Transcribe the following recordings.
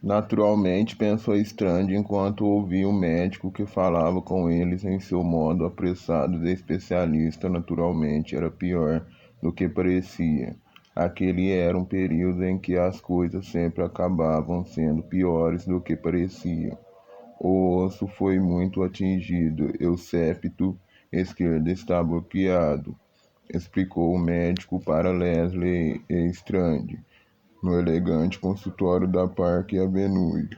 Naturalmente, pensou Strange enquanto ouvia o médico que falava com eles em seu modo apressado de especialista. Naturalmente, era pior do que parecia. Aquele era um período em que as coisas sempre acabavam sendo piores do que pareciam. O osso foi muito atingido e o septo esquerdo está bloqueado, explicou o médico para Leslie e Strange no elegante consultório da Park Avenue,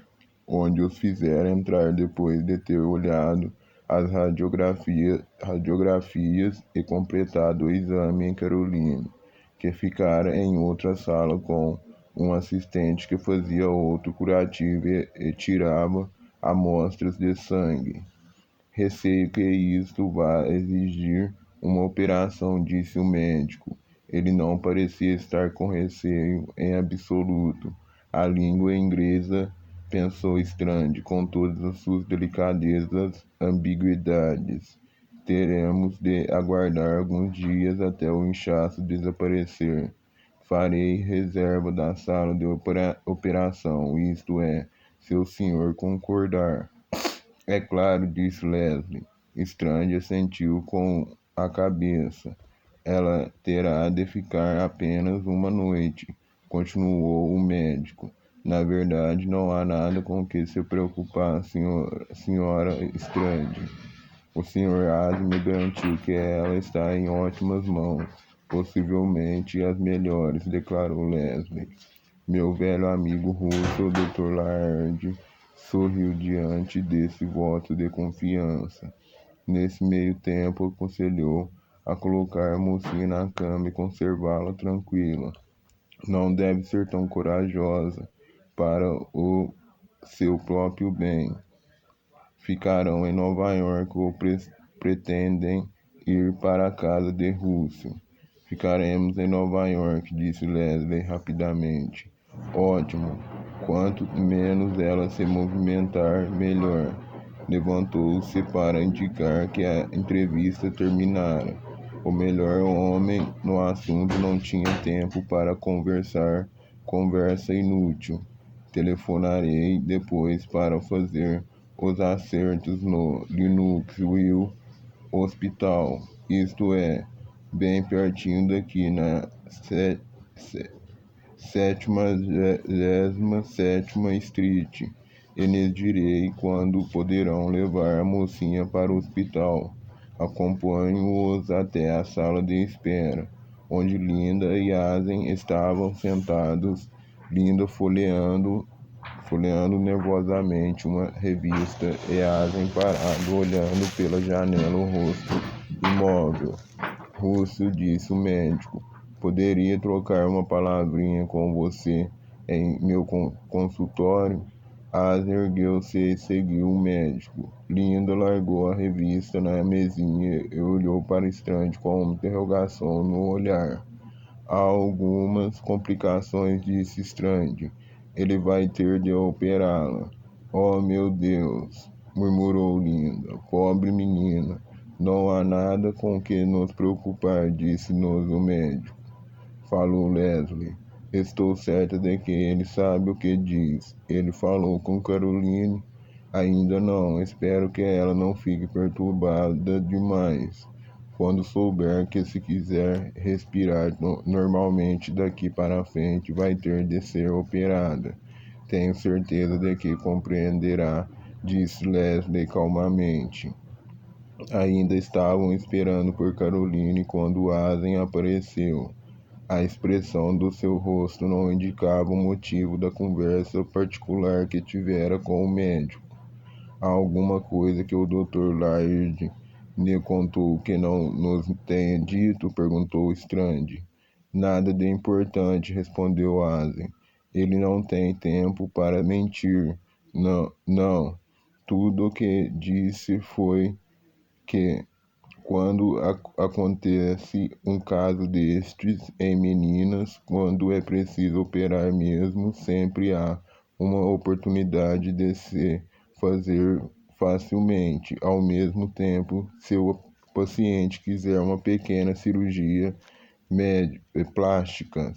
onde os fizeram entrar depois de ter olhado as radiografias e completado o exame em Caroline, que ficara em outra sala com um assistente que fazia outro curativo e tirava amostras de sangue. Receio que isto vá exigir uma operação, disse o médico. Ele não parecia estar com receio em absoluto. A língua inglesa, pensou Strange, com todas as suas delicadezas, ambiguidades. Teremos de aguardar alguns dias até o inchaço desaparecer. Farei reserva da sala de operação, isto é, se o senhor concordar. É claro, disse Leslie. Strange assentiu com a cabeça. Ela terá de ficar apenas uma noite, continuou o médico. Na verdade, não há nada com que se preocupar, senhora Strange. O Sr. Aze me garantiu que ela está em ótimas mãos, possivelmente as melhores, declarou Leslie. Meu velho amigo russo, o Dr. Laird, sorriu diante desse voto de confiança. Nesse meio tempo, aconselhou a colocar a mocinha na cama e conservá-la tranquila. Não deve ser tão corajosa para o seu próprio bem. Ficarão em Nova York ou pretendem ir para a casa de Russell. Ficaremos em Nova York, disse Leslie rapidamente. Ótimo. Quanto menos ela se movimentar, melhor. Levantou-se para indicar que a entrevista terminara. O melhor homem no assunto não tinha tempo para conversa inútil. Telefonarei depois para fazer os acertos no Linux Will Hospital, isto é, bem pertinho daqui na 77ª Street, e lhes direi quando poderão levar a mocinha para o hospital. Acompanho-os até a sala de espera, onde Linda e Asen estavam sentados. Linda folheando nervosamente uma revista e Asen parado olhando pela janela, o rosto imóvel. Russell, disse o médico, poderia trocar uma palavrinha com você em meu consultório? Asen ergueu-se e seguiu o médico. Linda largou a revista na mesinha e olhou para Strange com uma interrogação no olhar. Há algumas complicações, disse Strange. Ele vai ter de operá-la. Oh, meu Deus, murmurou Linda. Pobre menina. Não há nada com que nos preocupar, disse-nos o médico. Falou Leslie. Estou certa de que ele sabe o que diz. Ele falou com Caroline? Ainda não. Espero que ela não fique perturbada demais. Quando souber que se quiser respirar normalmente daqui para frente, vai ter de ser operada. Tenho certeza de que compreenderá, disse Leslie calmamente. Ainda estavam esperando por Caroline quando Asen apareceu. A expressão do seu rosto não indicava o motivo da conversa particular que tivera com o médico. Há alguma coisa que o Dr. Laird lhe contou que não nos tenha dito? Perguntou Strange. Nada de importante, respondeu Asen. Ele não tem tempo para mentir. Não. Tudo o que disse foi que, quando acontece um caso destes em meninas, quando é preciso operar mesmo, sempre há uma oportunidade de se fazer facilmente. Ao mesmo tempo, se o paciente quiser uma pequena cirurgia plástica,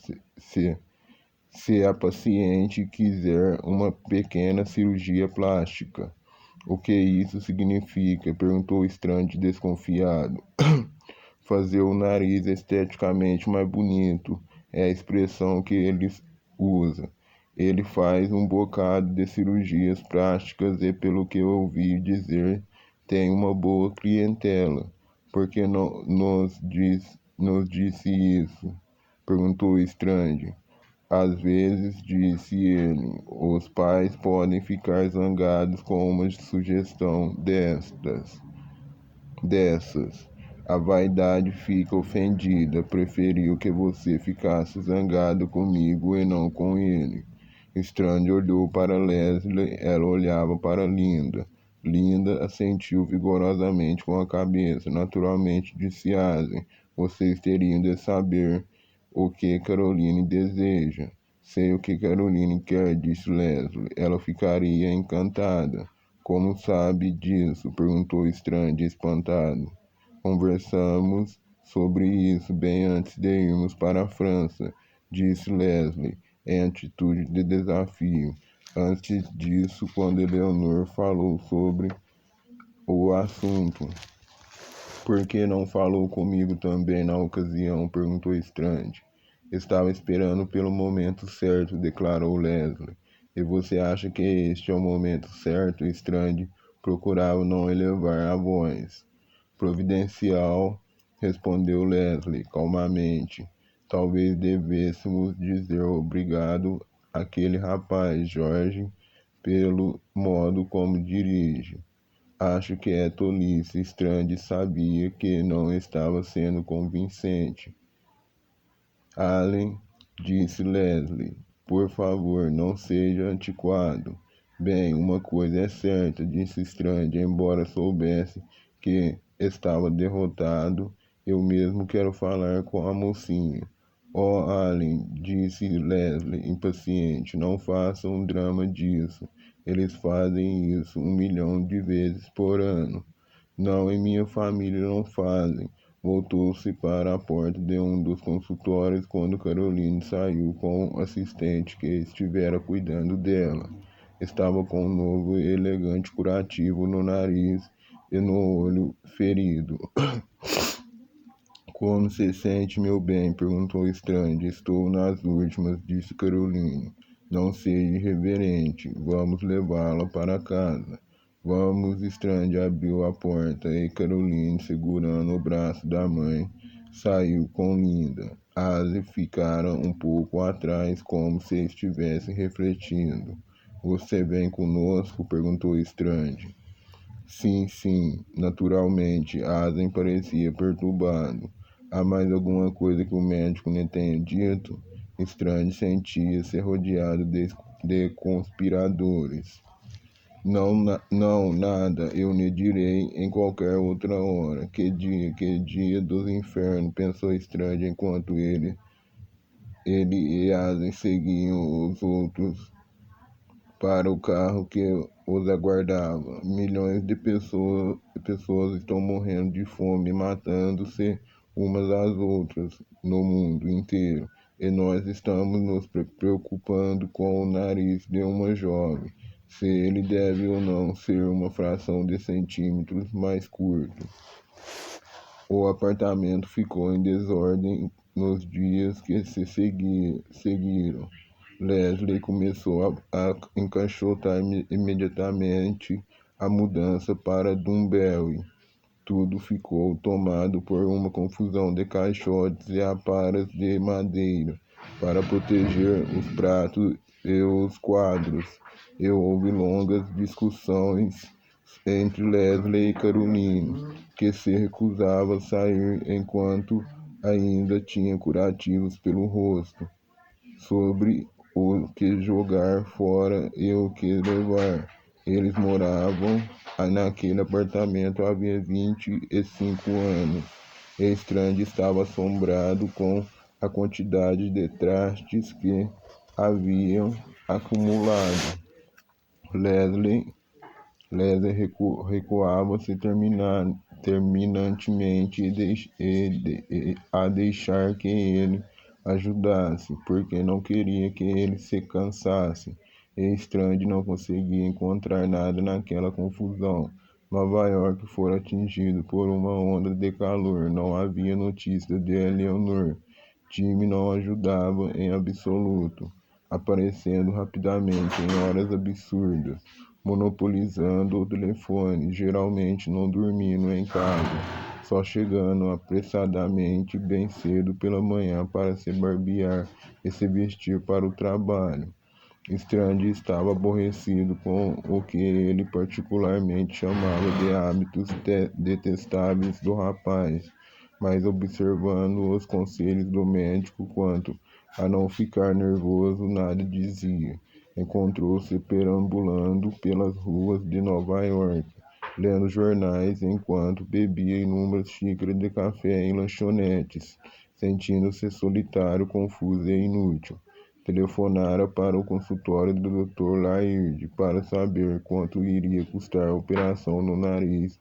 se a paciente quiser uma pequena cirurgia plástica. O que isso significa? Perguntou Strange desconfiado. Fazer o nariz esteticamente mais bonito é a expressão que ele usa. Ele faz um bocado de cirurgias plásticas e, pelo que eu ouvi dizer, tem uma boa clientela. Por que não nos disse isso? Perguntou Strange. Às vezes, disse ele, os pais podem ficar zangados com uma sugestão dessas. A vaidade fica ofendida. Preferiu que você ficasse zangado comigo e não com ele. Strange olhou para Leslie, ela olhava para Linda. Linda assentiu vigorosamente com a cabeça. Naturalmente, disse Asen, vocês teriam de saber o que Caroline deseja. Sei o que Caroline quer, disse Leslie. Ela ficaria encantada. Como sabe disso? Perguntou Strange, espantado. Conversamos sobre isso bem antes de irmos para a França, disse Leslie, em atitude de desafio. Antes disso, quando Eleanor falou sobre o assunto. Por que não falou comigo também na ocasião? Perguntou Strange. Estava esperando pelo momento certo, declarou Leslie. E você acha que este é o momento certo? Strange procurava não elevar a voz. Providencial, respondeu Leslie calmamente. Talvez devêssemos dizer obrigado àquele rapaz, Jorge, pelo modo como dirige. Acho que é tolice. Strange sabia que não estava sendo convincente. Allen, disse Leslie, por favor, não seja antiquado. Bem, uma coisa é certa, disse Strange, embora soubesse que estava derrotado, eu mesmo quero falar com a mocinha. Oh, Allen, disse Leslie, impaciente, não faça um drama disso. Eles fazem isso 1 milhão de vezes por ano. Não, em minha família não fazem. Voltou-se para a porta de um dos consultórios quando Caroline saiu com o assistente que estivera cuidando dela. Estava com um novo e elegante curativo no nariz e no olho ferido. Como se sente, meu bem? Perguntou Strange. Estou nas últimas, disse Caroline. Não seja irreverente. Vamos levá-la para casa. Vamos. Strange abriu a porta e Caroline, segurando o braço da mãe, saiu com Linda. As ficaram um pouco atrás, como se estivessem refletindo. Você vem conosco? Perguntou Strange. Sim, naturalmente. Asen parecia perturbado. Há mais alguma coisa que o médico lhe tenha dito? Strange sentia-se rodeado de conspiradores. Não, nada. Eu lhe direi em qualquer outra hora. Que dia dos infernos, pensou Strange enquanto ele e Asen seguiam os outros para o carro que os aguardava. Milhões de pessoas estão morrendo de fome, matando-se umas às outras no mundo inteiro. E nós estamos nos preocupando com o nariz de uma jovem, se ele deve ou não ser uma fração de centímetros mais curto. O apartamento ficou em desordem nos dias que se seguiram. Leslie começou a encaixotar imediatamente a mudança para Dunberry. Tudo ficou tomado por uma confusão de caixotes e aparas de madeira para proteger os pratos e os quadros. E houve longas discussões entre Leslie e Caroline, que se recusava a sair enquanto ainda tinha curativos pelo rosto, sobre o que jogar fora e o que levar. Eles moravam naquele apartamento havia 25 anos. E Strange estava assombrado com a quantidade de trastes que haviam acumulado. Leslie recuava-se terminantemente a deixar que ele ajudasse, porque não queria que ele se cansasse. E Strange não conseguia encontrar nada naquela confusão. Nova York fora atingido por uma onda de calor. Não havia notícia de Eleanor. Jimmy não ajudava em absoluto, aparecendo rapidamente em horas absurdas, monopolizando o telefone, geralmente não dormindo em casa, só chegando apressadamente bem cedo pela manhã para se barbear e se vestir para o trabalho. Strange estava aborrecido com o que ele particularmente chamava de hábitos detestáveis do rapaz, mas observando os conselhos do médico quanto a não ficar nervoso, nada dizia. Encontrou-se perambulando pelas ruas de Nova York, lendo jornais enquanto bebia inúmeras xícaras de café em lanchonetes, sentindo-se solitário, confuso e inútil. Telefonara para o consultório do Dr. Laird para saber quanto iria custar a operação no nariz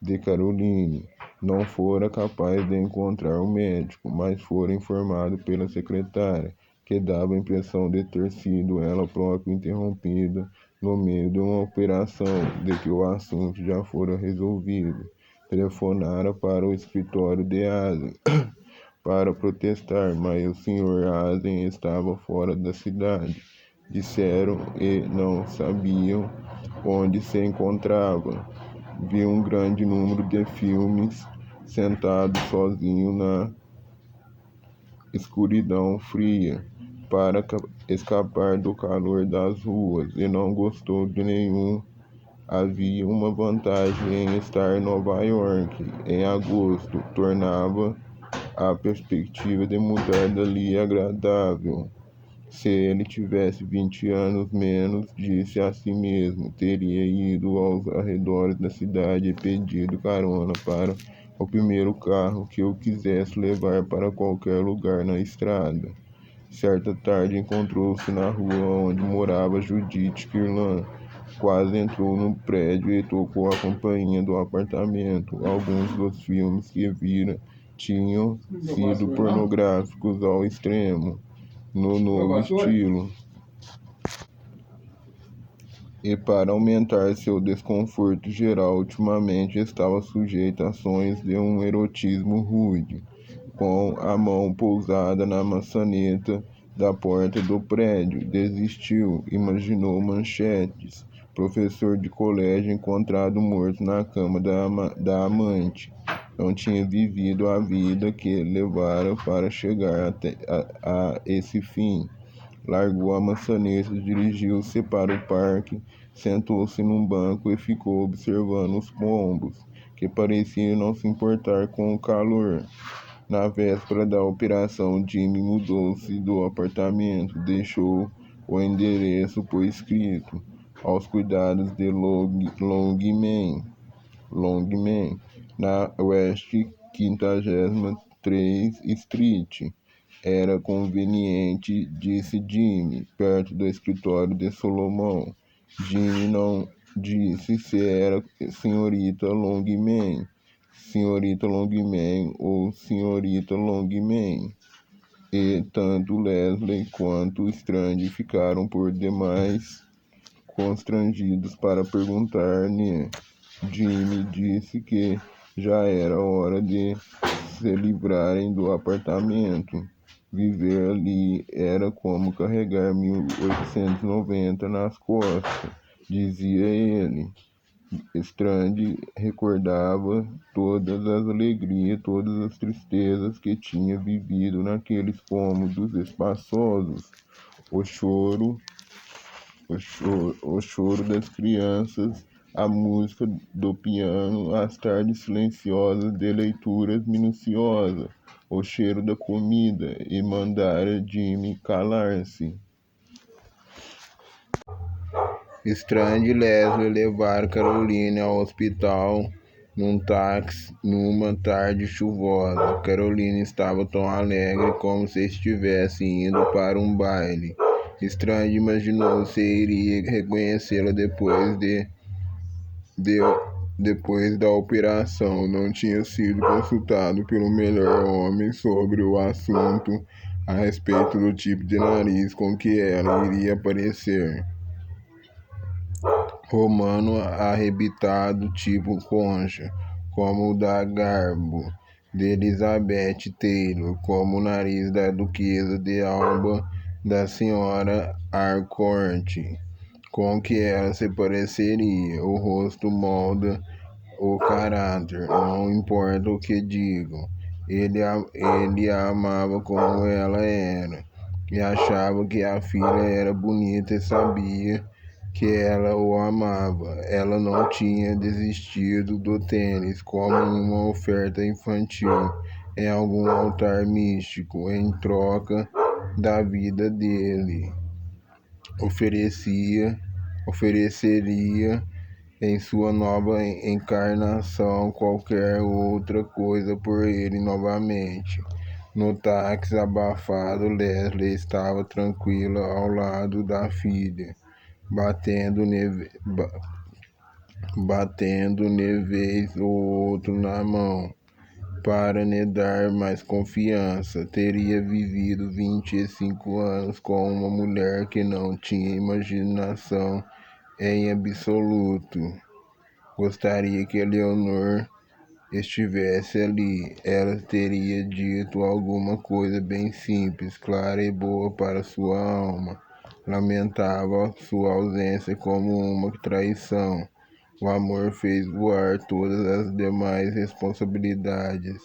de Caroline. Não fora capaz de encontrar o médico, mas fora informado pela secretária, que dava a impressão de ter sido ela própria interrompida no meio de uma operação, de que o assunto já fora resolvido. Telefonara para o escritório de Asen para protestar, mas o Sr. Asen estava fora da cidade. Disseram e não sabiam onde se encontrava. Vi um grande número de filmes sentado sozinho na escuridão fria para escapar do calor das ruas e não gostou de nenhum. Havia uma vantagem em estar em Nova York em agosto, tornava a perspectiva de mudar dali agradável. Se ele tivesse 20 anos menos, disse a si mesmo, teria ido aos arredores da cidade e pedido carona para o primeiro carro que o quisesse levar para qualquer lugar na estrada. Certa tarde encontrou-se na rua onde morava Judith Kirlan. Quase entrou no prédio e tocou a campainha do apartamento. Alguns dos filmes que vira tinham sido pornográficos ao extremo, no novo estilo. E para aumentar seu desconforto geral, ultimamente estava sujeito a sonhos de um erotismo rude, com a mão pousada na maçaneta da porta do prédio. Desistiu, imaginou manchetes. Professor de colégio encontrado morto na cama da amante. Não tinha vivido a vida que levara para chegar até a esse fim. Largou a maçaneta, dirigiu-se para o parque, sentou-se num banco e ficou observando os pombos, que pareciam não se importar com o calor. Na véspera da operação, Jimmy mudou-se do apartamento, deixou o endereço por escrito, aos cuidados de Longman, na West 53 Street. Era conveniente, disse Jimmy, perto do escritório de Solomon. Jimmy não disse se era senhorita Longman ou senhorita Longman. E tanto Leslie quanto Strange ficaram por demais constrangidos para perguntar-lhe. Jimmy disse que já era hora de se livrarem do apartamento. Viver ali era como carregar 1890 nas costas, dizia ele. Strange recordava todas as alegrias, todas as tristezas que tinha vivido naqueles cômodos espaçosos. O choro das crianças, a música do piano, as tardes silenciosas de leituras minuciosas, o cheiro da comida, e mandara Jimmy calar-se. Strange e Leslie levaram Caroline ao hospital num táxi numa tarde chuvosa. Caroline estava tão alegre como se estivesse indo para um baile. Strange imaginou se iria reconhecê-la depois da operação. Não tinha sido consultado pelo melhor homem sobre o assunto a respeito do tipo de nariz com que ela iria aparecer. Romano arrebitado tipo concha, como o da Garbo, de Elizabeth Taylor, como o nariz da Duquesa de Alba, da Senhora Harcourt, com que ela se pareceria. O rosto molda o caráter, não importa o que digam. Ele a amava como ela era, e achava que a filha era bonita e sabia que ela o amava. Ela não tinha desistido do tênis como uma oferta infantil em algum altar místico em troca da vida dele. Ofereceria em sua nova encarnação qualquer outra coisa por ele novamente. No táxi abafado, Leslie estava tranquila ao lado da filha, batendo vez ou outro na mão, para lhe dar mais confiança. Teria vivido 25 anos com uma mulher que não tinha imaginação em absoluto. Gostaria que Leonor estivesse ali. Ela teria dito alguma coisa bem simples, clara e boa para sua alma. Lamentava sua ausência como uma traição. O amor fez voar todas as demais responsabilidades.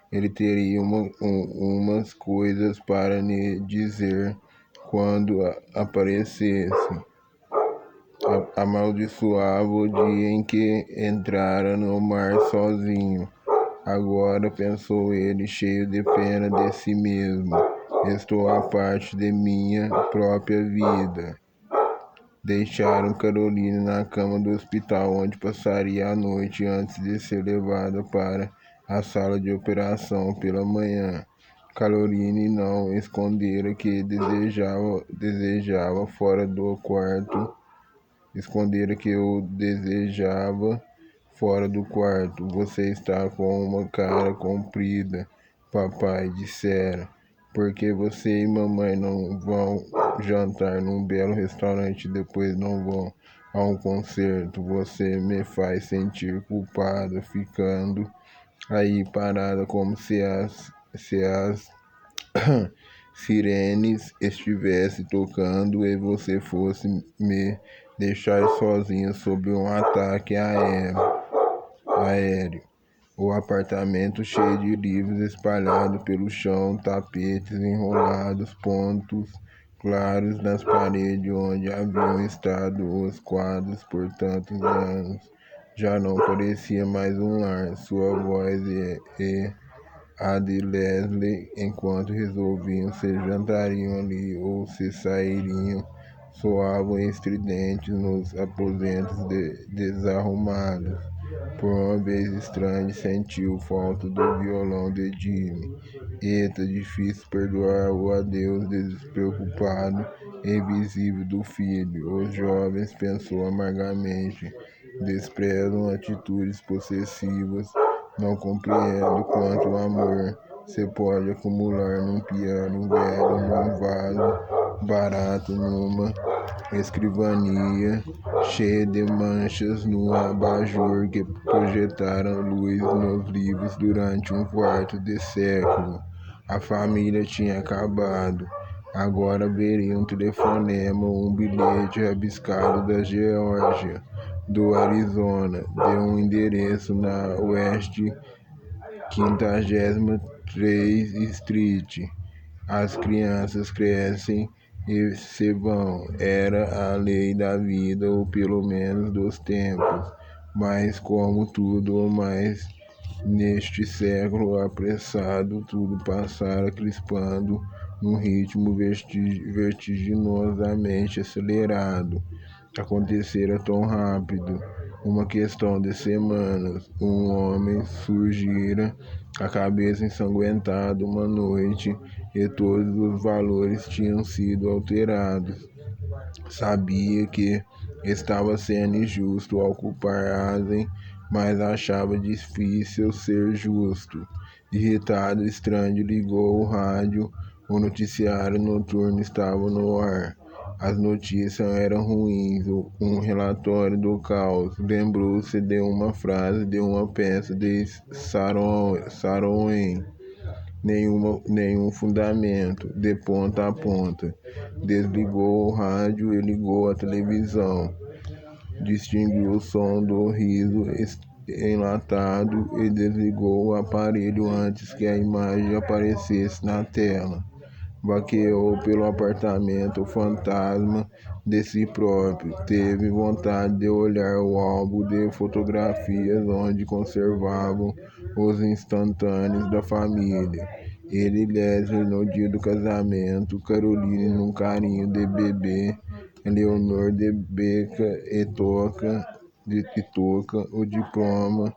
Ele teria umas coisas para lhe dizer quando aparecesse. Amaldiçoava o dia em que entrara no mar sozinho. Agora, pensou ele, cheio de pena de si mesmo, estou à parte de minha própria vida. Deixaram Caroline na cama do hospital, onde passaria a noite antes de ser levada para a sala de operação pela manhã. Caroline não escondera que desejava fora do quarto. Escondera que eu desejava fora do quarto. Você está com uma cara comprida, papai dissera. Porque você e mamãe não vão jantar num belo restaurante e depois não vão a um concerto? Você me faz sentir culpada, ficando aí parada como se as sirenes estivesse tocando e você fosse me deixar sozinha sob um ataque aéreo. O apartamento cheio de livros espalhados pelo chão, tapetes enrolados, pontos claros nas paredes onde haviam estado os quadros por tantos anos. Já não parecia mais um lar. Sua voz e a de Leslie, enquanto resolviam se jantariam ali ou se sairiam, soavam estridentes nos aposentos desarrumados. Por uma vez estranho, sentiu falta do violão de Jimmy. Eita, difícil perdoar o adeus despreocupado e invisível do filho. Os jovens, pensou amargamente, desprezam atitudes possessivas. Não compreendo quanto o amor se pode acumular num piano velho, num vaso barato, numa escrivania cheia de manchas, no abajur que projetaram luz nos livros durante um quarto de século. A família tinha acabado. Agora veria um telefonema, um bilhete rabiscado da Geórgia, do Arizona, de um endereço na West 53 Street. As crianças crescem e se vão. Era a lei da vida, ou pelo menos dos tempos. Mas como tudo mais neste século apressado, tudo passara crispando num ritmo vertiginosamente acelerado. Acontecera tão rápido, uma questão de semanas. Um homem surgira, a cabeça ensanguentada uma noite, e todos os valores tinham sido alterados. Sabia que estava sendo injusto ao culpar Asen, mas achava difícil ser justo. Irritado, Strange ligou o rádio O noticiário noturno estava no ar. As notícias eram ruins. Um relatório do caos. Lembrou-se de uma frase de uma peça de Saroen. Nenhum fundamento, de ponta a ponta. Desligou o rádio e ligou a televisão. Distinguiu o som do riso enlatado e desligou o aparelho antes que a imagem aparecesse na tela. Vaqueou pelo apartamento fantasma de si próprio. Teve vontade de olhar o álbum de fotografias onde conservavam os instantâneos da família. Ele e Leslie no dia do casamento, Caroline num carinho de bebê, Leonor de beca e toca, o diploma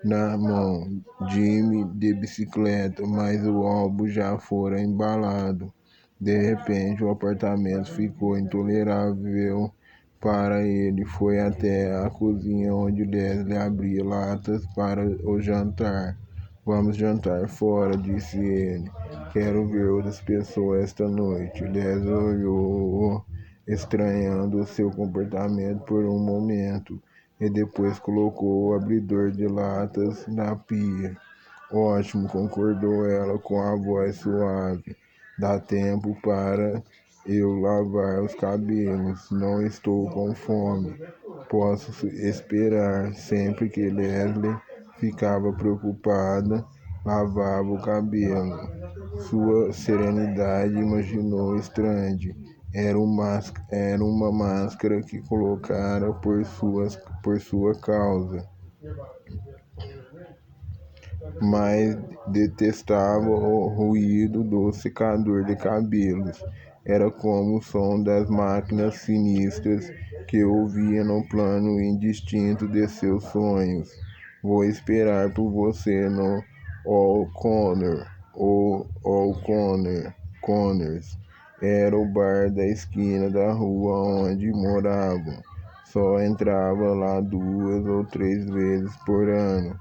na mão, Jimmy de bicicleta, mas o álbum já fora embalado. De repente, o apartamento ficou intolerável para ele. Foi até a cozinha, onde Leslie abria latas para o jantar. Vamos jantar fora, disse ele. Quero ver outras pessoas esta noite. Leslie olhou, estranhando o seu comportamento por um momento, e depois colocou o abridor de latas na pia. Ótimo, concordou ela com a voz suave. Dá tempo para eu lavar os cabelos. Não estou com fome. Posso esperar. Sempre que Leslie ficava preocupada, lavava o cabelo. Sua serenidade imaginou Strange. Era uma máscara que colocara por sua causa, mas detestava o ruído do secador de cabelos. Era como o som das máquinas sinistras que ouvia no plano indistinto de seus sonhos. Vou esperar por você no O'Connors. Era o bar da esquina da rua onde moravam. Só entrava lá 2 ou 3 vezes por ano,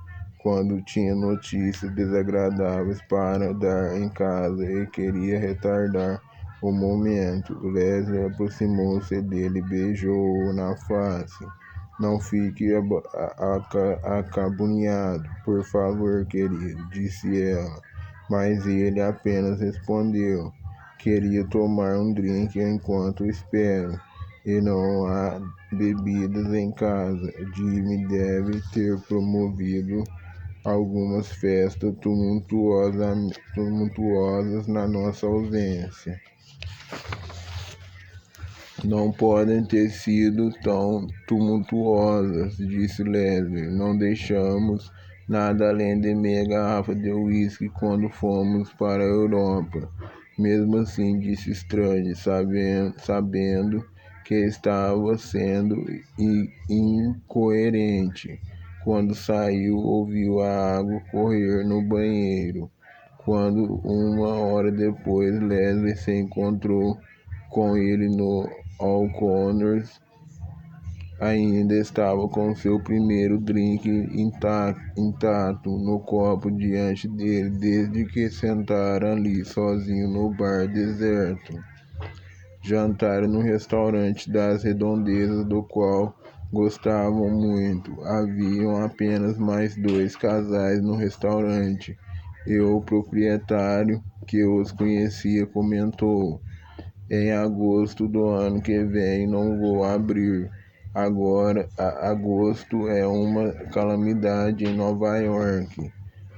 quando tinha notícias desagradáveis para dar em casa e queria retardar o momento. Leslie aproximou-se dele e beijou-o na face. Não fique acabunhado, por favor, querido, disse ela. Mas ele apenas respondeu: queria tomar um drink enquanto espero. E não há bebidas em casa. Jimmy deve ter promovido algumas festas tumultuosas na nossa ausência. Não podem ter sido tão tumultuosas, disse Leslie. Não deixamos nada além de meia garrafa de uísque quando fomos para a Europa. Mesmo assim, disse Strange, sabendo que estava sendo incoerente. Quando saiu, ouviu a água correr no banheiro. Quando, 1 hora depois, Leslie se encontrou com ele no O'Connors, ainda estava com seu primeiro drink intacto no copo diante dele, desde que sentara ali sozinho no bar deserto. Jantaram no restaurante das redondezas, do qual gostavam muito. Haviam apenas mais 2 casais no restaurante, e o proprietário, que os conhecia, comentou: em agosto do ano que vem não vou abrir. Agora, agosto é uma calamidade em Nova York.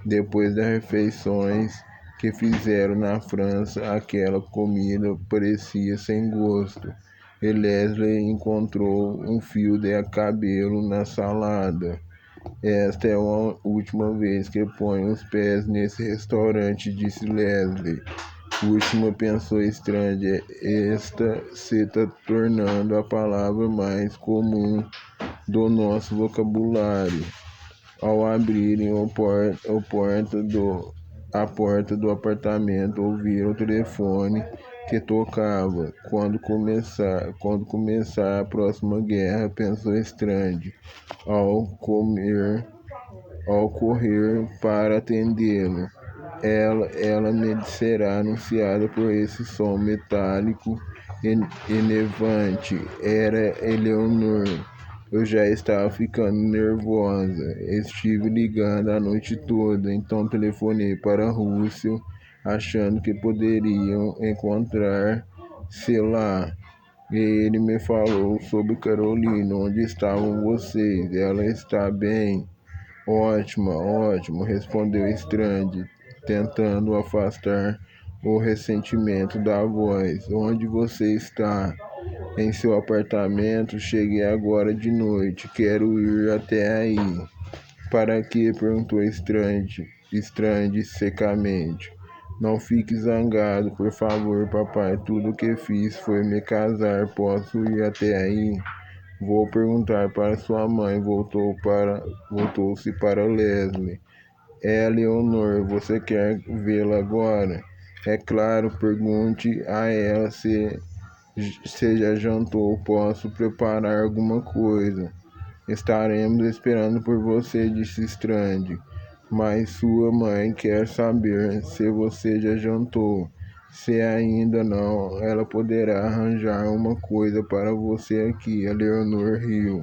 Depois das refeições que fizeram na França, aquela comida parecia sem gosto. E Leslie encontrou um fio de cabelo na salada. Esta é a última vez que ponho os pés nesse restaurante, disse Leslie. Última, pensou Strange. Esta se está tornando a palavra mais comum do nosso vocabulário. Ao abrirem a porta do apartamento, ouviram o telefone que tocava. Quando começar a próxima guerra, pensou Strange, ao correr para atendê-lo. ela me será anunciada por esse som metálico enervante. Era Eleanor. Eu já estava ficando nervosa. Estive ligando a noite toda, então telefonei para Russell, achando que poderiam encontrar-se lá. E ele me falou sobre Carolina. Onde estavam vocês? Ela está bem? Ótima, ótimo, respondeu Strange, tentando afastar o ressentimento da voz. Onde você está? Em seu apartamento. Cheguei agora de noite. Quero ir até aí. Para quê? Perguntou Strange secamente. Não fique zangado, por favor, papai. Tudo o que fiz foi me casar. Posso ir até aí? Vou perguntar para sua mãe. Voltou-se para Leslie. Leonor, você quer vê-la agora? É claro, pergunte a ela se já jantou. Posso preparar alguma coisa. Estaremos esperando por você, disse Strange. Mas sua mãe quer saber se você já jantou. Se ainda não, ela poderá arranjar uma coisa para você aqui. A Leonor riu.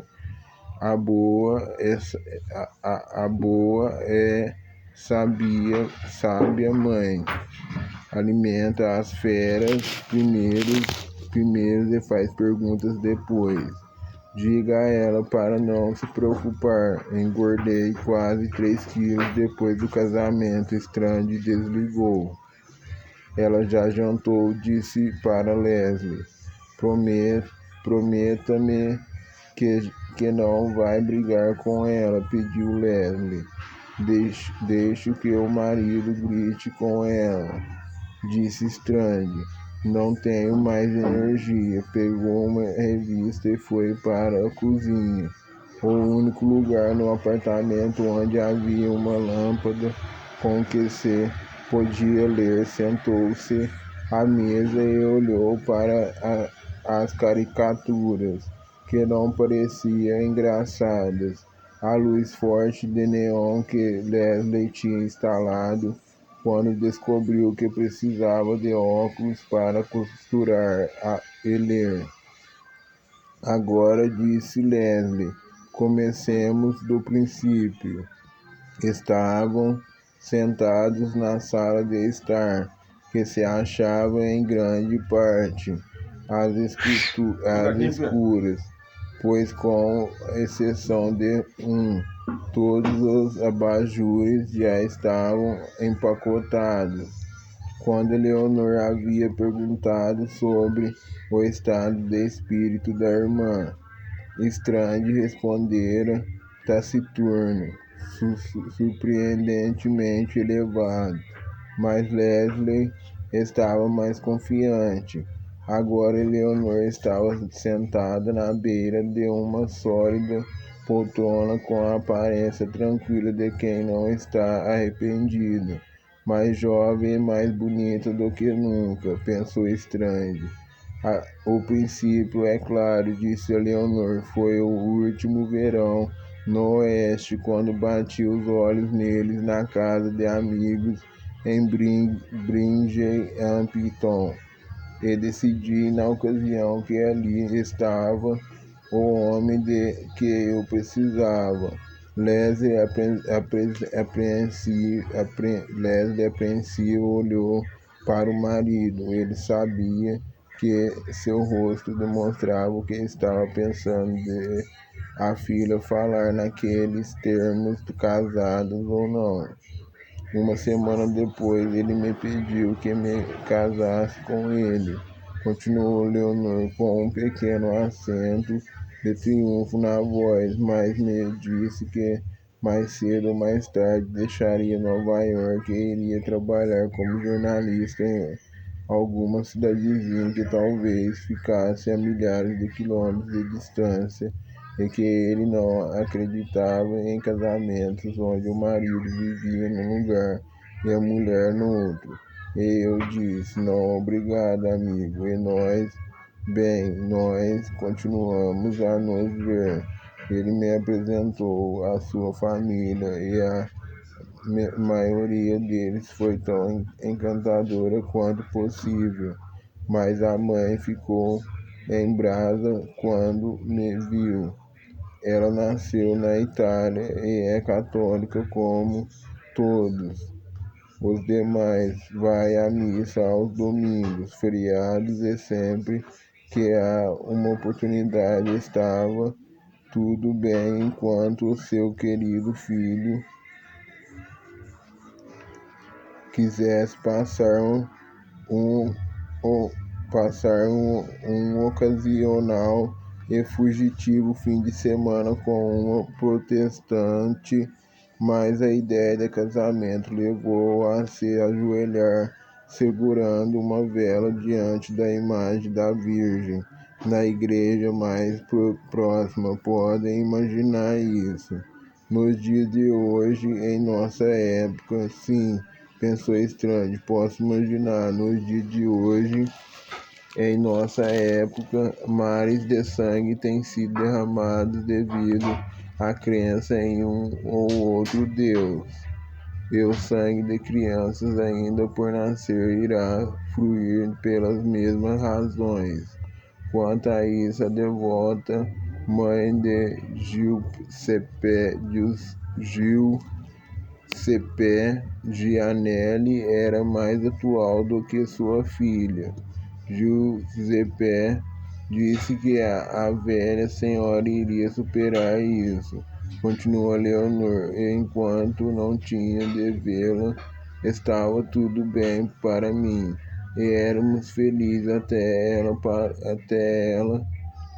A boa é sábia mãe. Alimenta as feras primeiro e faz perguntas depois. Diga a ela para não se preocupar. Engordei quase 3 quilos depois do casamento. Strange desligou. Ela já jantou, disse para Leslie. Prometa-me que não vai brigar com ela, pediu Leslie. Deixe que o marido grite com ela, disse Strange. Não tenho mais energia. Pegou uma revista e foi para a cozinha, o único lugar no apartamento onde havia uma lâmpada com que se podia ler. Sentou-se à mesa e olhou para as caricaturas, que não pareciam engraçadas. A luz forte de neon que Leslie tinha instalado quando descobriu que precisava de óculos para costurar e ler. Agora, disse Leslie, comecemos do princípio. Estavam sentados na sala de estar, que se achava em grande parte às escuras, pois com exceção de todos os abajures já estavam empacotados. Quando Leonor havia perguntado sobre o estado de espírito da irmã, Strange respondera taciturno, surpreendentemente elevado, mas Leslie estava mais confiante. Agora Eleanor estava sentada na beira de uma sólida poltrona com a aparência tranquila de quem não está arrependido. Mais jovem e mais bonita do que nunca, pensou Strange. O princípio é claro, disse Eleanor. Foi o último verão no oeste, quando bati os olhos neles na casa de amigos em Bridgehampton, e decidi na ocasião que ali estava o homem que eu precisava. Leslie apreensivo olhou para o marido. Ele sabia que seu rosto demonstrava o que estava pensando de a filha falar naqueles termos, casados ou não. Uma semana depois, ele me pediu que me casasse com ele, continuou Leonor com um pequeno acento de triunfo na voz, mas me disse que mais cedo ou mais tarde deixaria Nova York e iria trabalhar como jornalista em alguma cidadezinha que talvez ficasse a milhares de quilômetros de distância, e que ele não acreditava em casamentos onde o marido vivia num lugar e a mulher no outro. E eu disse, não, obrigado, amigo. E nós continuamos a nos ver. Ele me apresentou a sua família maioria deles foi tão encantadora quanto possível, mas a mãe ficou em brasa quando me viu. Ela nasceu na Itália e é católica como todos os demais. Vai à missa aos domingos, feriados e sempre que há uma oportunidade. Estava tudo bem enquanto o seu querido filho quisesse um, um ocasional e fugitivo fim de semana com uma protestante, mas a ideia de casamento levou a se ajoelhar segurando uma vela diante da imagem da Virgem na igreja mais próxima. Podem imaginar isso. Nos dias de hoje, em nossa época, sim, pensou Strange, posso imaginar. Nos dias de hoje, em nossa época, mares de sangue têm sido derramados devido à crença em um ou outro Deus. E o sangue de crianças ainda por nascer irá fluir pelas mesmas razões. Quanto a isso, a devota mãe de Giuseppe Gianelli era mais atual do que sua filha. Giuseppe disse que a velha senhora iria superar isso, continuou Leonor, e enquanto não tinha de vê-la, estava tudo bem para mim, e éramos felizes até ela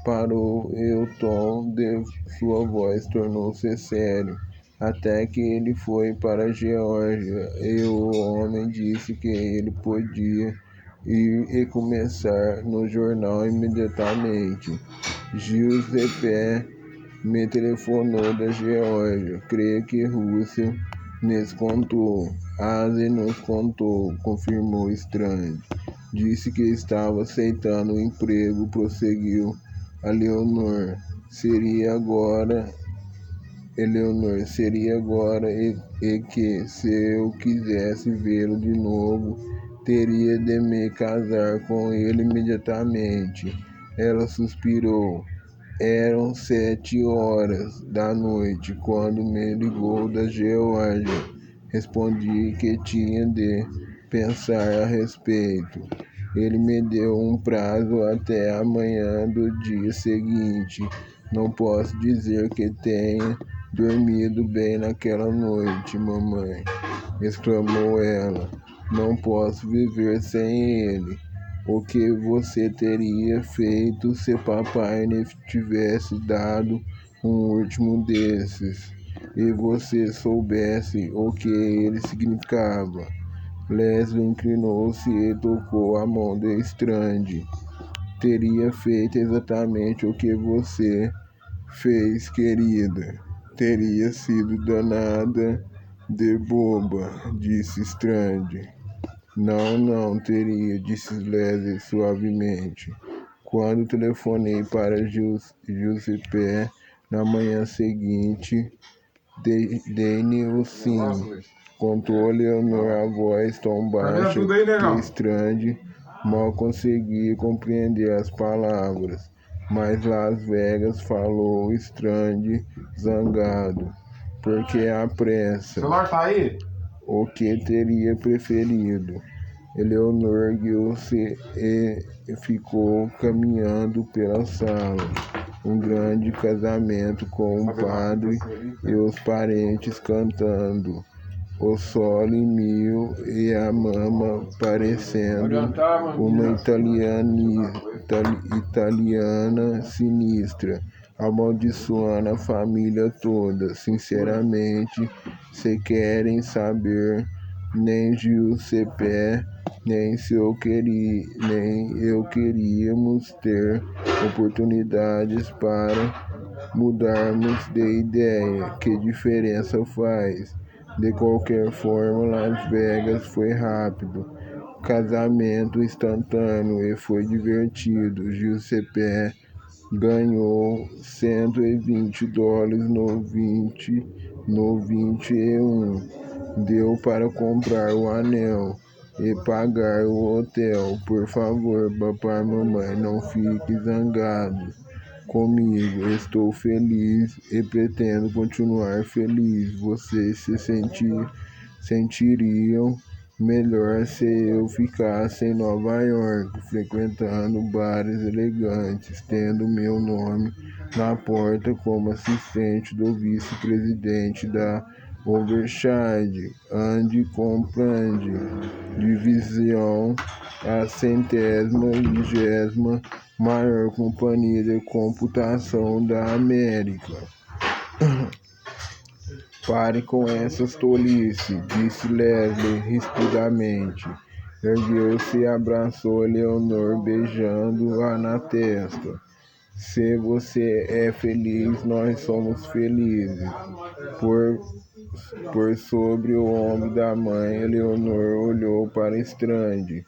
parou e o tom de sua voz tornou-se sério. Até que ele foi para a Geórgia e o homem disse que ele podia ir e começar no jornal imediatamente. Giuseppe me telefonou da Geórgia, creio que Rússia nos contou. Ásia nos contou, confirmou Strange. Disse que estava aceitando o emprego, prosseguiu a Leonor. Seria agora e que, se eu quisesse vê-lo de novo, teria de me casar com ele imediatamente. Ela suspirou. Eram 7 horas da noite quando me ligou da Geórgia. Respondi que tinha de pensar a respeito. Ele me deu um prazo até amanhã do dia seguinte. Não posso dizer que tenha dormido bem naquela noite, mamãe, exclamou ela. Não posso viver sem ele. O que você teria feito se papai lhe tivesse dado um último desses e você soubesse o que ele significava? Leslie inclinou-se e tocou a mão de Strange. Teria feito exatamente o que você fez, querida. Teria sido danada de boba, disse Strange. Não teria, disse Leslie suavemente. Quando telefonei para Giuseppe na manhã seguinte, dei-lhe o sim. Contou Leonor, a voz tão baixa que Strange mal conseguia compreender as palavras. Mas Las Vegas, falou Strange zangado. Porque a pressa? O celular tá aí? O que teria preferido? Eleonor ergueu-se e ficou caminhando pela sala. Um grande casamento com o padre e os parentes cantando. O sole mil e a mama parecendo uma italiana sinistra, amaldiçoando a família toda. Sinceramente, se querem saber, nem Giuseppe, nem eu queríamos ter oportunidades para mudarmos de ideia. Que diferença faz? De qualquer forma, Las Vegas foi rápido. Casamento instantâneo e foi divertido. Giuseppe ganhou $120 no 21. deu para comprar o anel e pagar o hotel. Por favor, papai e mamãe, não fiquem zangados comigo. Estou feliz e pretendo continuar feliz. Vocês sentiriam melhor se eu ficasse em Nova York, frequentando bares elegantes, tendo meu nome na porta como assistente do vice-presidente da Overside and Comprende Divisão, a 120ª maior companhia de computação da América. Pare com essas tolices, disse Leslie rispidamente. Ergueu-se e abraçou Eleanor, beijando-a na testa. Se você é feliz, nós somos felizes. Por sobre o ombro da mãe, Eleanor olhou para Strange.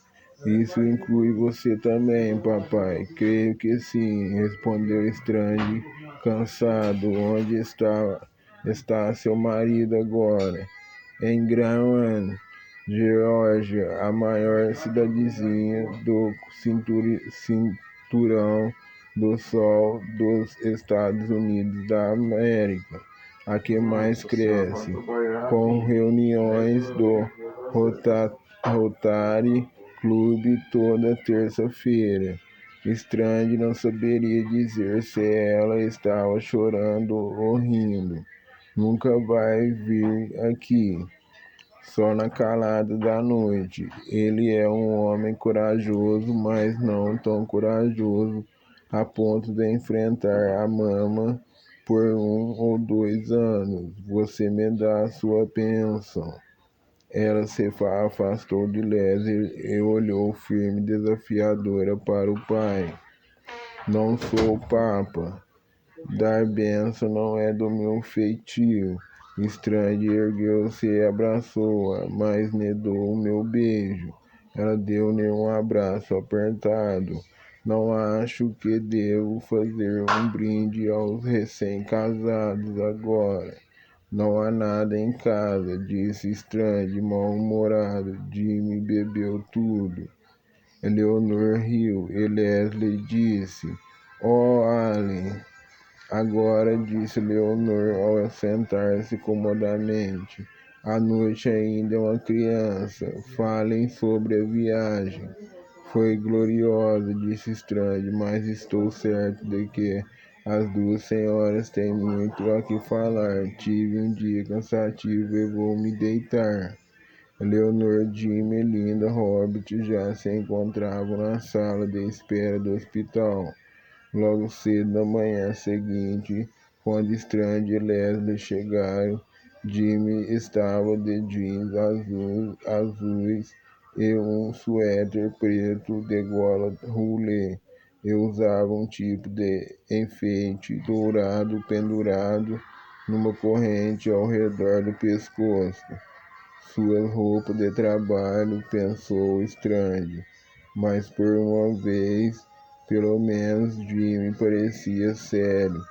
Isso inclui você também, papai. Creio que sim, respondeu Strange, cansado. Onde está seu marido agora? Em Graham, Geórgia, a maior cidadezinha do cinturão do Sol dos Estados Unidos da América, a que mais cresce, com reuniões do Rotary Club toda terça-feira. Strange não saberia dizer se ela estava chorando ou rindo. Nunca vai vir aqui, só na calada da noite. Ele é um homem corajoso, mas não tão corajoso a ponto de enfrentar a mama por 1 ou 2 anos. Você me dá sua pensão. Ela se afastou de Leslie e olhou firme e desafiadora para o pai. Não sou papa. Dar bênção não é do meu feitio. Strange ergueu-se e abraçou-a, mas negou o meu beijo. Ela deu-lhe um abraço apertado. Não acho que devo fazer um brinde aos recém-casados agora. Não há nada em casa, disse Strange, mal-humorado. Jimmy bebeu tudo. Eleanor riu e Leslie disse: "Oh, Allen." Agora, disse Leonor ao sentar-se comodamente. A noite ainda é uma criança. Falem sobre a viagem. Foi gloriosa, disse Strange, mas estou certo de que as duas senhoras têm muito a que falar. Tive um dia cansativo e vou me deitar. Leonor, Jimmy e Linda Hobbit já se encontravam na sala de espera do hospital. Logo cedo na manhã seguinte, quando Strange e Leslie chegaram, Jimmy estava de jeans azuis e um suéter preto de gola roulé, e usava um tipo de enfeite dourado pendurado numa corrente ao redor do pescoço. Suas roupas de trabalho, pensou Strange, mas por uma vez, pelo menos, Jimmy parecia sério.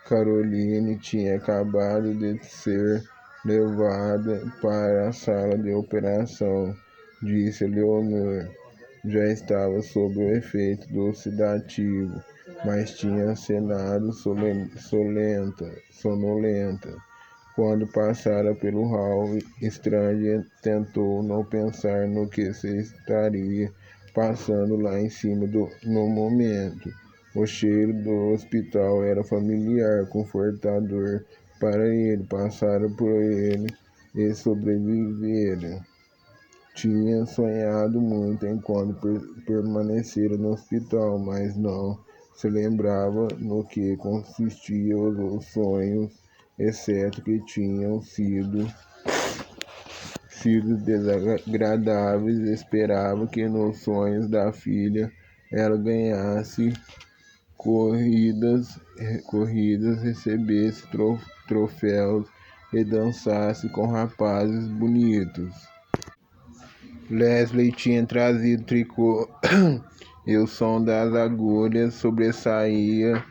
Caroline tinha acabado de ser levada para a sala de operação, disse Leonor. Já estava sob o efeito do sedativo, mas tinha acenado sonolenta. Quando passara pelo hall, Strange tentou não pensar no que se estaria passando lá em cima no momento. O cheiro do hospital era familiar, confortador para ele. Passara por ele e sobrevivera. Tinha sonhado muito enquanto permanecera no hospital, mas não se lembrava no que consistiam os sonhos, exceto que tinham sido desagradáveis. Esperava que nos sonhos da filha ela ganhasse corridas, recebesse troféus e dançasse com rapazes bonitos. Leslie tinha trazido tricô e o som das agulhas sobressaía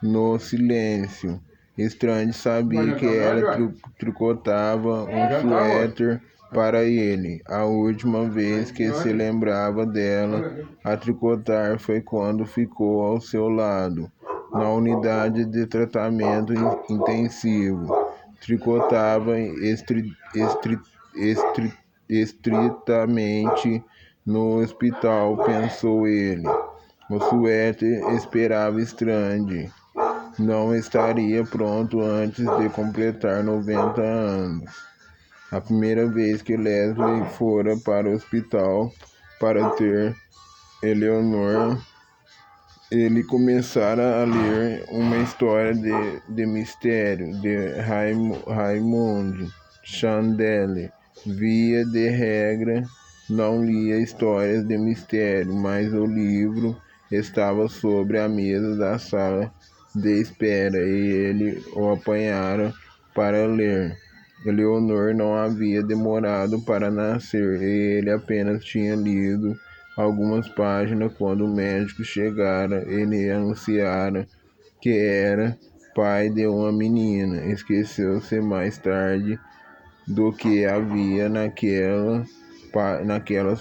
no silêncio. Strange sabia que ela tricotava um suéter para ele. A última vez que se lembrava dela a tricotar foi quando ficou ao seu lado, na unidade de tratamento intensivo. Tricotava estritamente no hospital, pensou ele. O suéter esperava Strange. Não estaria pronto antes de completar 90 anos. A primeira vez que Leslie fora para o hospital para ter Eleanor, ele começara a ler uma história de mistério de Raymond Chandler. Via de regra, não lia histórias de mistério, mas o livro estava sobre a mesa da sala de espera e ele o apanhara para ler. Eleanor não havia demorado para nascer e ele apenas tinha lido algumas páginas quando o médico chegara e lhe anunciara que era pai de uma menina. Esqueceu-se mais tarde do que havia naquelas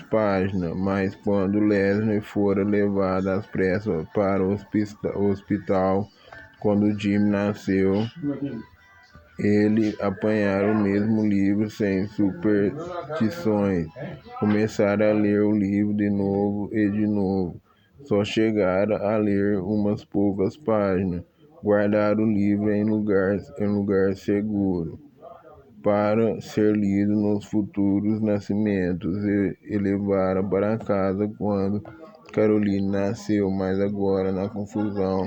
páginas, mas quando Leslie fora levada às pressas para o hospital, quando Jim nasceu, ele apanhara o mesmo livro sem superstições. Começara a ler o livro de novo e de novo. Só chegara a ler umas poucas páginas. Guardara o livro em lugar seguro para ser lido nos futuros nascimentos e levara para casa quando Caroline nasceu, mas agora na confusão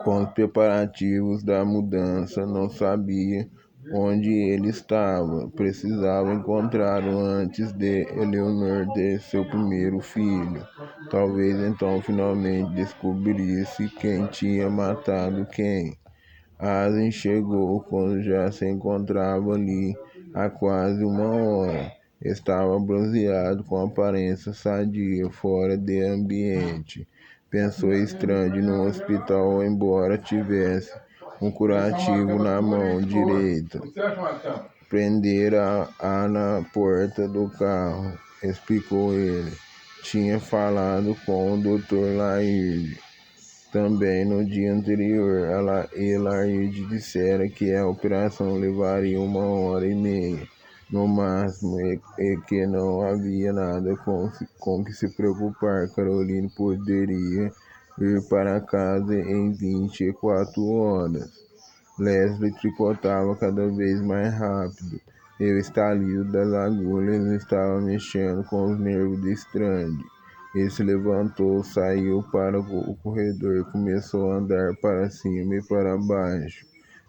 com os preparativos da mudança, não sabia onde ele estava. Precisava encontrá-lo antes de Eleanor ter seu primeiro filho. Talvez então finalmente descobrisse quem tinha matado quem. Asen chegou quando já se encontrava ali há quase uma hora. Estava bronzeado, com aparência sadia, fora de ambiente. Pensou Strange no hospital, embora tivesse um curativo na mão direita. Prendera-a na porta do carro, explicou ele. Tinha falado com o Dr. Laird também no dia anterior. Laird dissera que a operação levaria 1 hora e meia, no máximo, e que não havia nada com que se preocupar. Caroline poderia ir para casa em 24 horas. Leslie tricotava cada vez mais rápido, e o estalido das agulhas estava mexendo com os nervos de Strange. Ele se levantou, saiu para o corredor e começou a andar para cima e para baixo,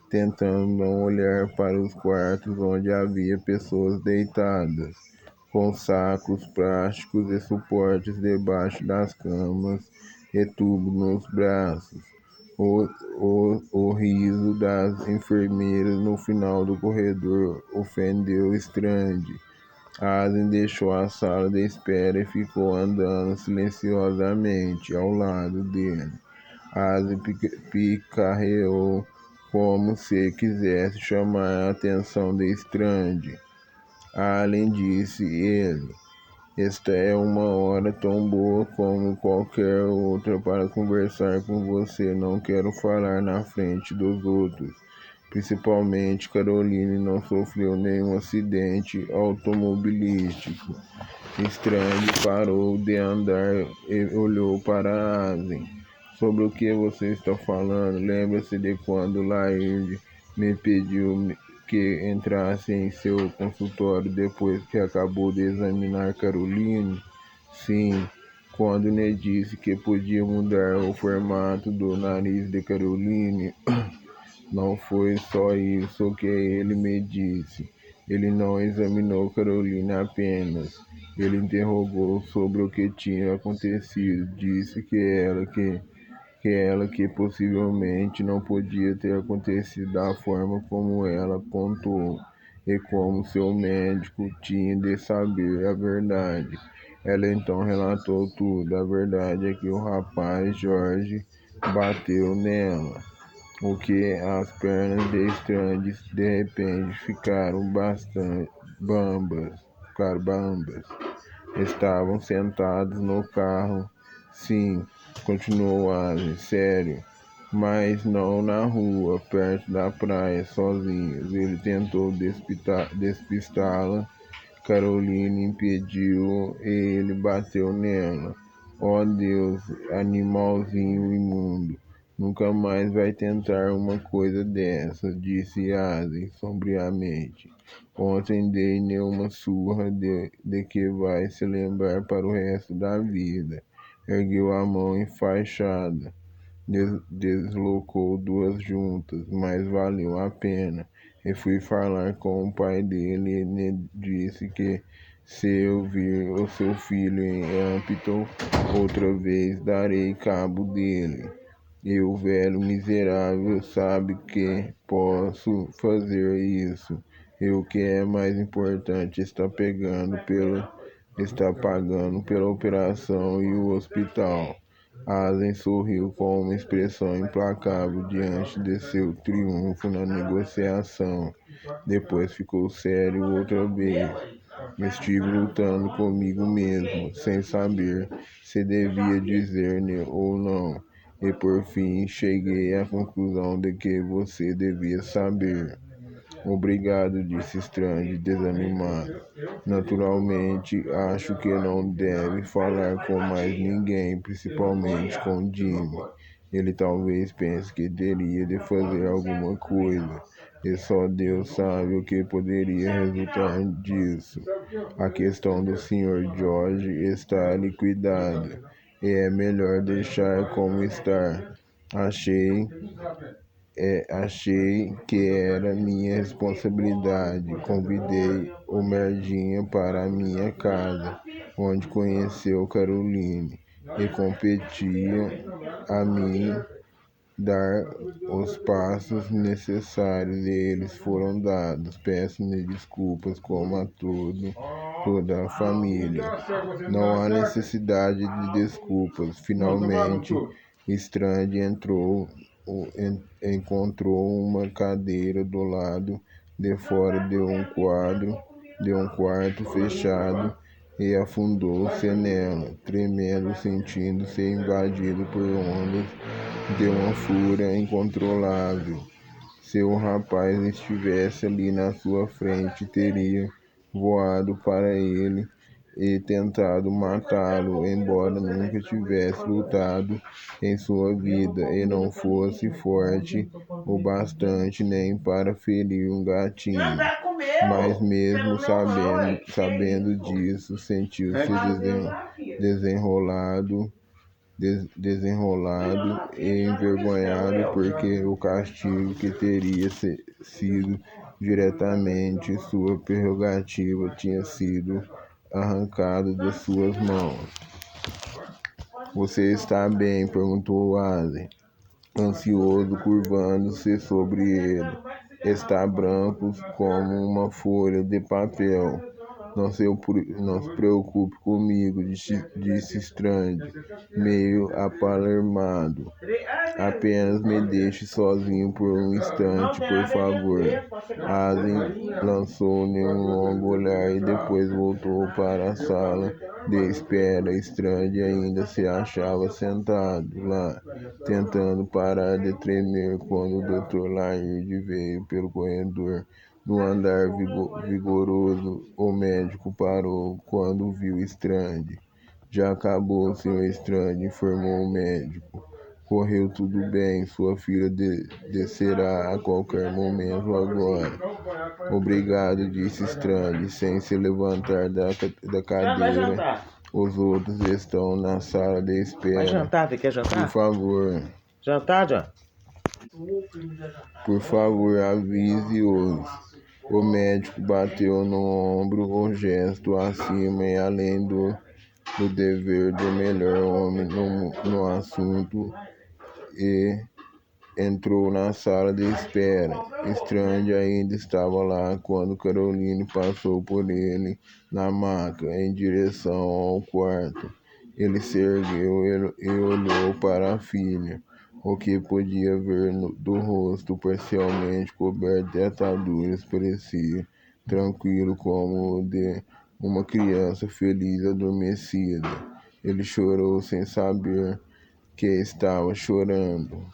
tentando não olhar para os quartos onde havia pessoas deitadas, com sacos plásticos e suportes debaixo das camas e tubos nos braços. O riso das enfermeiras no final do corredor ofendeu Strange. Asen deixou a sala de espera e ficou andando silenciosamente ao lado dele. Asen picarreou como se quisesse chamar a atenção de Strange. Além, disse ele, esta é uma hora tão boa como qualquer outra para conversar com você. Não quero falar na frente dos outros. Principalmente, Caroline não sofreu nenhum acidente automobilístico. Strange parou de andar e olhou para Asen. Sobre o que você está falando? Lembra-se de quando Laird me pediu que entrasse em seu consultório depois que acabou de examinar Caroline? Sim, quando me disse que podia mudar o formato do nariz de Caroline. Não foi só isso que ele me disse. Ele não examinou Caroline apenas. Ele interrogou sobre o que tinha acontecido. Disse que possivelmente não podia ter acontecido da forma como ela contou, e como seu médico tinha de saber a verdade. Ela então relatou tudo. A verdade é que o rapaz Jorge bateu nela. o que as pernas de Strange de repente ficaram bastante bambas. Estavam sentados no carro. Sim, continuou Alan, sério. Mas não na rua, perto da praia, sozinhos. Ele tentou despistá-la. Caroline impediu e ele bateu nela. Oh Deus, animalzinho imundo. Nunca mais vai tentar uma coisa dessa, disse Asen sombriamente. Ontem dei-lhe uma surra de que vai se lembrar para o resto da vida. Ergueu a mão enfaixada. Deslocou duas juntas, mas valeu a pena. E fui falar com o pai dele e lhe disse que se eu vir o seu filho em Hampton outra vez, darei cabo dele. E o velho miserável sabe que posso fazer isso. E o que é mais importante, está pagando pela operação e o hospital. Asen sorriu com uma expressão implacável diante de seu triunfo na negociação. Depois ficou sério outra vez. Estive lutando comigo mesmo, sem saber se devia dizer-lhe ou não. E por fim cheguei à conclusão de que você devia saber. Obrigado, disse Strange, desanimado. Naturalmente, acho que não deve falar com mais ninguém, principalmente com Jimmy. Ele talvez pense que teria de fazer alguma coisa, e só Deus sabe o que poderia resultar disso. A questão do Sr. George está liquidada, e é melhor deixar como está. Achei que era minha responsabilidade. Convidei o Merdinha para a minha casa, onde conheceu Caroline, e competia a mim dar os passos necessários e eles foram dados. Peço-lhe desculpas como a toda a família. Não há necessidade de desculpas. Finalmente, Strange encontrou uma cadeira do lado de fora de um quarto fechado e afundou-se nela, tremendo, sentindo-se invadido por ondas de uma fúria incontrolável. Se o rapaz estivesse ali na sua frente, teria voado para ele e tentado matá-lo, embora nunca tivesse lutado em sua vida e não fosse forte o bastante nem para ferir um gatinho. Mas mesmo sabendo disso, sentiu-se desenrolado e envergonhado porque o castigo que teria sido diretamente sua prerrogativa tinha sido arrancado de suas mãos. Você está bem? Perguntou Asen, ansioso, curvando-se sobre ele. Está branco como uma folha de papel. Não se preocupe comigo, disse Strange, meio apalermado. Apenas me deixe sozinho por um instante, por favor. Asen lançou-lhe um longo olhar e depois voltou para a sala de espera. Strange ainda se achava sentado lá, tentando parar de tremer quando o Dr. Laird veio pelo corredor. No andar vigoroso, o médico parou quando viu Strange. Já acabou, Sr. Strange, informou o médico. Correu tudo bem, sua filha descerá a qualquer momento agora. Obrigado, disse Strange, sem se levantar da cadeira. Os outros estão na sala de espera. Vai jantar, quer jantar? Por favor. Jantar, John? Por favor, avise-os. O médico bateu no ombro, o gesto acima e além do dever do melhor homem no assunto, e entrou na sala de espera. Strange ainda estava lá quando Caroline passou por ele na maca, em direção ao quarto. Ele se ergueu e olhou para a filha. O que podia ver do rosto parcialmente coberto de ataduras parecia tranquilo como o de uma criança feliz adormecida. Ele chorou sem saber que estava chorando.